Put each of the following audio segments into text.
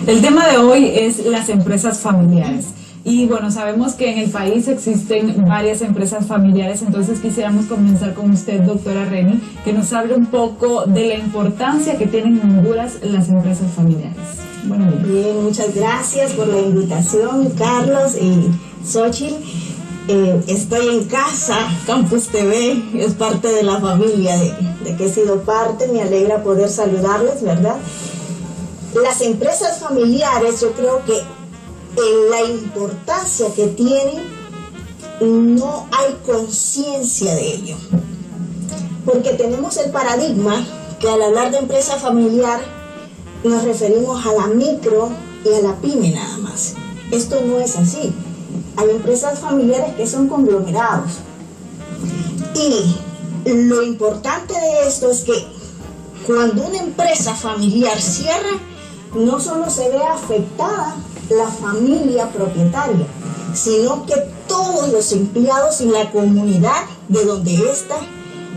El tema de hoy es las empresas familiares. Y bueno, sabemos que en el país existen varias empresas familiares, entonces quisiéramos comenzar con usted, doctora Reni, que nos hable un poco de la importancia que tienen en Honduras las empresas familiares. Bueno, bien, muchas gracias por la invitación, Carlos y Xochitl. Estoy en casa, Campus TV es parte de la familia de que he sido parte, me alegra poder saludarles, ¿verdad? Las empresas familiares, yo creo que la importancia que tienen, no hay conciencia de ello, porque tenemos el paradigma que al hablar de empresa familiar nos referimos a la micro y a la pyme nada más. Esto no es así. Hay empresas familiares que son conglomerados, y lo importante de esto es que cuando una empresa familiar cierra, no solo se ve afectada la familia propietaria, sino que todos los empleados y la comunidad de donde ésta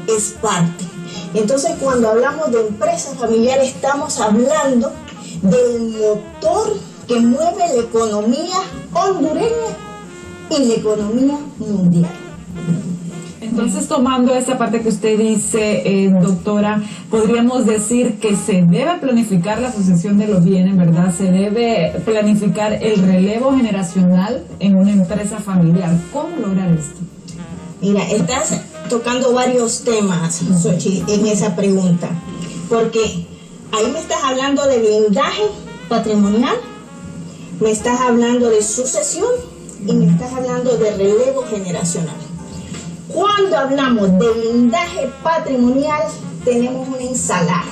es parte. Entonces, cuando hablamos de empresas familiares, estamos hablando del motor que mueve la economía hondureña y la economía mundial. Entonces, tomando esa parte que usted dice, doctora, podríamos decir que se debe planificar la sucesión de los bienes, ¿verdad? Se debe planificar el relevo generacional en una empresa familiar. ¿Cómo lograr esto? Mira, estás tocando varios temas, Xochitl, en esa pregunta, porque ahí me estás hablando de blindaje patrimonial, me estás hablando de sucesión y me estás hablando de relevo generacional. Cuando hablamos de blindaje patrimonial, tenemos una ensalada.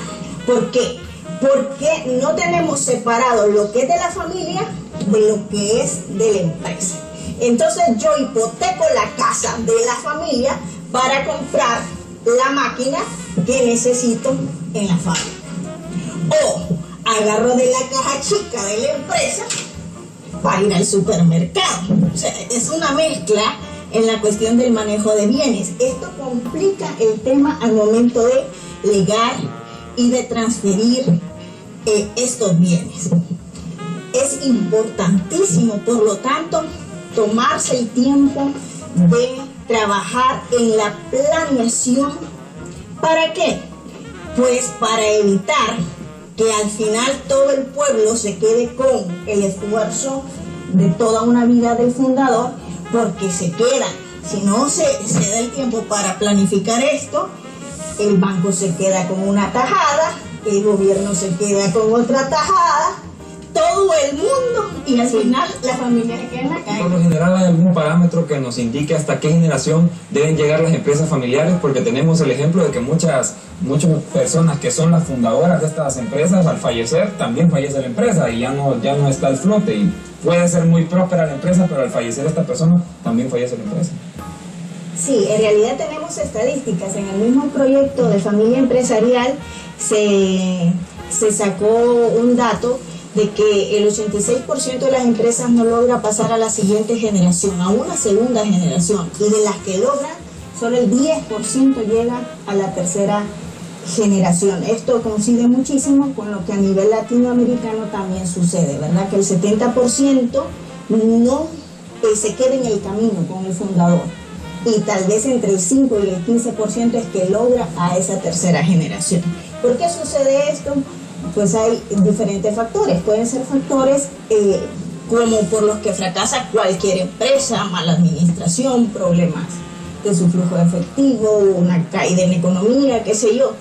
¿Por qué? Porque no tenemos separado lo que es de la familia de lo que es de la empresa. Entonces yo hipoteco la casa de la familia para comprar la máquina que necesito en la fábrica. O agarro de la caja chica de la empresa para ir al supermercado. O sea, es una mezcla en la cuestión del manejo de bienes. Esto complica el tema al momento de legar y de transferir estos bienes. Es importantísimo, por lo tanto, tomarse el tiempo de trabajar en la planeación. ¿Para qué? Pues para evitar que al final todo el pueblo se quede con el esfuerzo de toda una vida del fundador, porque se queda, si no se da el tiempo para planificar esto, el banco se queda con una tajada, el gobierno se queda con otra tajada, todo el mundo, y al final la familia se queda en la calle. Por lo general, ¿hay algún parámetro que nos indique hasta qué generación deben llegar las empresas familiares? Porque tenemos el ejemplo de que muchas personas que son las fundadoras de estas empresas, al fallecer también fallece la empresa y ya no está el flote, y puede ser muy próspera la empresa, pero al fallecer esta persona también fallece la empresa. Sí, en realidad tenemos estadísticas. En el mismo proyecto de familia empresarial se sacó un dato de que el 86% de las empresas no logra pasar a la siguiente generación, a una segunda generación, y de las que logran, solo el 10% llega a la tercera generación. Esto coincide muchísimo con lo que a nivel latinoamericano también sucede, ¿verdad? Que el 70% no se queda en el camino con el fundador, y tal vez entre el 5 y el 15% es que logra a esa tercera generación. ¿Por qué sucede esto? Pues hay diferentes factores. Pueden ser factores como por los que fracasa cualquier empresa: mala administración, problemas de su flujo de efectivo, una caída en la economía, qué sé yo.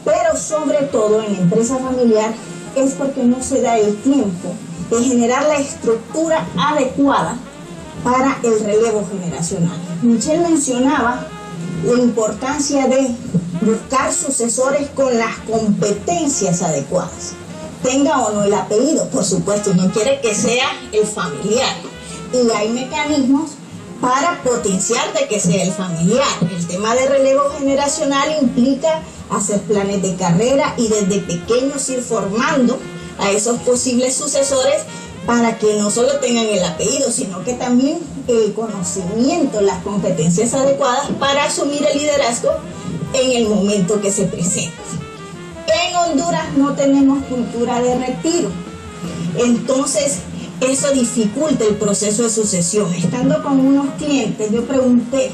Pero sobre todo en la empresa familiar es porque no se da el tiempo de generar la estructura adecuada para el relevo generacional. Michelle mencionaba la importancia de buscar sucesores con las competencias adecuadas, tenga o no el apellido, por supuesto, no quiere que sea el familiar, y hay mecanismos para potenciar de que sea el familiar. El tema de relevo generacional implica hacer planes de carrera y desde pequeños ir formando a esos posibles sucesores para que no solo tengan el apellido, sino que también el conocimiento, las competencias adecuadas para asumir el liderazgo en el momento que se presente. En Honduras no tenemos cultura de retiro. Entonces, eso dificulta el proceso de sucesión. Estando con unos clientes, yo pregunté,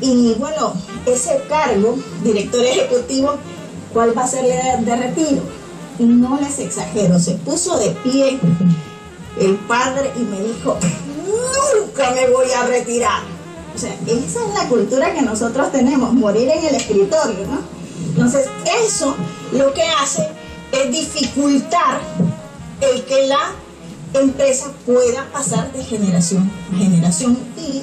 y bueno, ese cargo, director ejecutivo, ¿cuál va a ser la edad de retiro? Y no les exagero, se puso de pie el padre y me dijo, nunca me voy a retirar. O sea, esa es la cultura que nosotros tenemos, morir en el escritorio, ¿no? Entonces, eso lo que hace es dificultar el que la empresa pueda pasar de generación a generación, y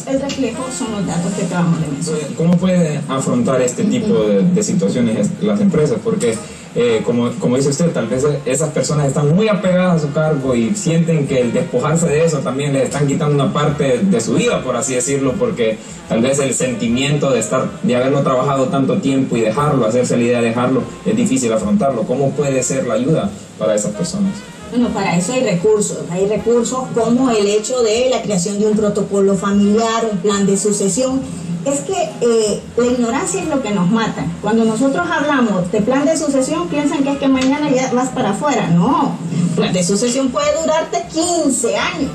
el reflejo son los datos que acabamos de mencionar. ¿Cómo pueden afrontar este tipo de situaciones las empresas? Porque, como dice usted, tal vez esas personas están muy apegadas a su cargo y sienten que el despojarse de eso también les están quitando una parte de su vida, por así decirlo, porque tal vez el sentimiento de haberlo trabajado tanto tiempo y dejarlo, hacerse la idea de dejarlo, es difícil afrontarlo. ¿Cómo puede ser la ayuda para esas personas? Bueno, para eso hay recursos como el hecho de la creación de un protocolo familiar, un plan de sucesión. Es que la ignorancia es lo que nos mata. Cuando nosotros hablamos de plan de sucesión, piensan que es que mañana ya vas para afuera. No, plan de sucesión puede durarte 15 años,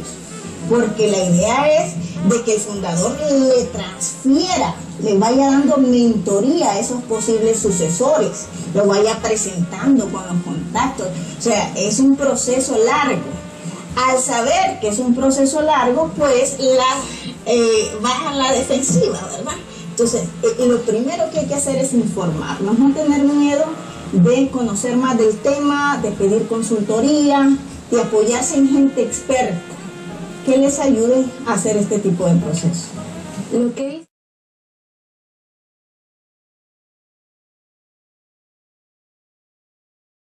porque la idea es de que el fundador le transfiera, le vaya dando mentoría a esos posibles sucesores, lo vaya presentando con los contactos. O sea, es un proceso largo. Al saber que es un proceso largo, pues bajan la defensiva, ¿verdad? Entonces, lo primero que hay que hacer es informarnos, no tener miedo de conocer más del tema, de pedir consultoría, de apoyarse en gente experta que les ayude a hacer este tipo de proceso. Lo que